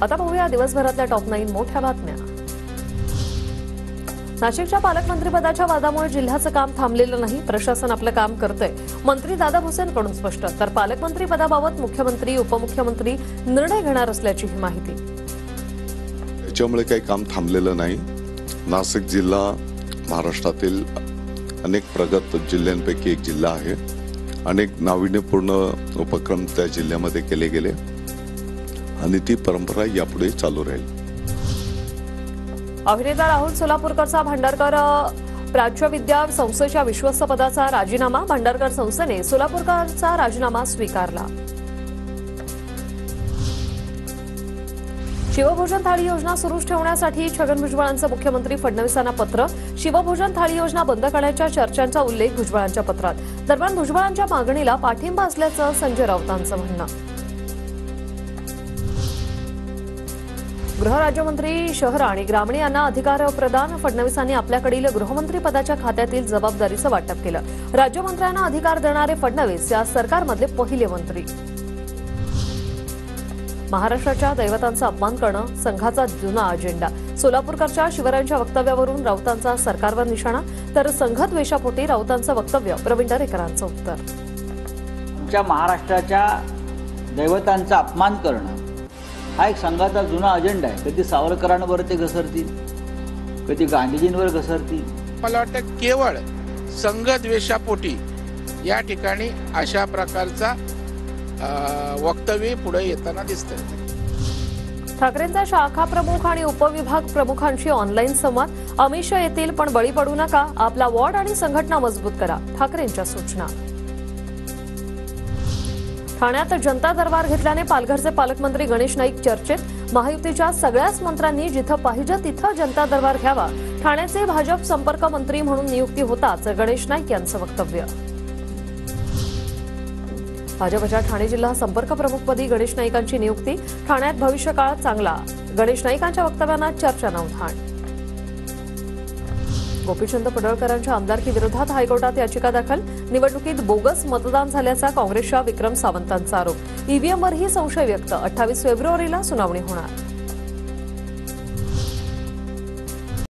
आता पाहूया दिवसभरातल्या टॉप 9 मोठ्या बातम्या। नाशिकच्या पालकमंत्रीपदाच्या वादामुळे जिल्ह्याचं काम थांबलेलं नाही, प्रशासन आपलं काम करतंय। मंत्री दादा भुसेंकडून स्पष्ट, तर पालकमंत्रीपदाबाबत मुख्यमंत्री उपमुख्यमंत्री निर्णय घेणार असल्याची माहिती। त्याच्यामुळे काही काम थांबलेलं नाही। नाशिक जिल्हा महाराष्ट्रातील अनेक प्रगत जिल्ह्यांपैकी एक जिल्हा आहे। अनेक नाविन्यपूर्ण उपक्रम त्या जिल्ह्यामध्ये केले गेले आणि ती परंपरा यापुढे चालू राहील। अभिनेता राहुल सोलापूरकरचा भांडारकर प्राच्यविद्या संस्थेच्या विश्वस्त पदाचा राजीनामा। भांडारकर संस्थेने सोलापूरकरचा राजीनामा स्वीकारला। शिवभोजन थाळी योजना सुरूच ठेवण्यासाठी छगन भुजबळांचं मुख्यमंत्री फडणवीसांना पत्र। शिवभोजन थाळी योजना बंद करण्याच्या चर्चांचा उल्लेख भुजबळांच्या पत्रात। दरम्यान भुजबळांच्या मागणीला पाठिंबा असल्याचं संजय राऊतांचं म्हणणं। गृहराज्यमंत्री शहर आणि ग्रामीण यांना अधिकार प्रदान। फडणवीसांनी आपल्याकडील गृहमंत्री पदाच्या खात्यातील जबाबदारीचं वाटप केलं। राज्यमंत्र्यांना अधिकार देणारे फडणवीस या सरकारमधले पहिले मंत्री। महाराष्ट्राच्या दैवतांचा अपमान करणं संघाचा जुना अजेंडा। सोलापूरकरच्या शिवरायांच्या वक्तव्यावरून राऊतांचा सरकारवर निशाणा, तर संघद्वेषापोटी राऊतांचं वक्तव्य। प्रवीण दरेकरांचं उत्तर। आमच्या महाराष्ट्राच्या दैवतांचा अपमान करणं हा एक संघाचा जुना अजेंडा आहे। कधी सावरकरांवर ते घसरतील, कधी गांधीजींवर घसरतील। मला वाटतं केवळ संघद्वेषापोटी या ठिकाणी अशा प्रकारचा वक्तव्य पुढे येताना दिसतंय। ठाकरेंचा शाखा प्रमुख आणि उपविभाग प्रमुखांशी ऑनलाईन संवाद। अमित शाह येतील पण बळी पडू नका, आपला वॉर्ड आणि संघटना मजबूत करा, ठाकरेंच्या सूचना। ठाण्यात जनता दरबार घेतल्याने पालघरचे पालकमंत्री गणेश नाईक चर्चेत। महायुतीच्या सगळ्याच मंत्र्यांनी जिथं पाहिजे तिथं जनता दरबार घ्यावा, ठाण्याचे भाजप संपर्क मंत्री म्हणून नियुक्ती होताच गणेश नाईक यांचं वक्तव्य। भाजपच्या ठाणे जिल्हा संपर्क प्रमुखपदी गणेश नाईकांची नियुक्ती। ठाण्यात भविष्यकाळ चांगला, गणेश नाईकांच्या वक्तव्यांना चर्चांना उधाण। गोपीचंद पडळकरांच्या आमदारकी विरोधात हायकोर्टात याचिका दाखल। निवडणुकीत बोगस मतदान झाल्याचा काँग्रेसच्या विक्रम सावंतांचा आरोप। ईव्हीएमवरही संशय व्यक्त। 28 फेब्रुवारीला सुनावणी होणार।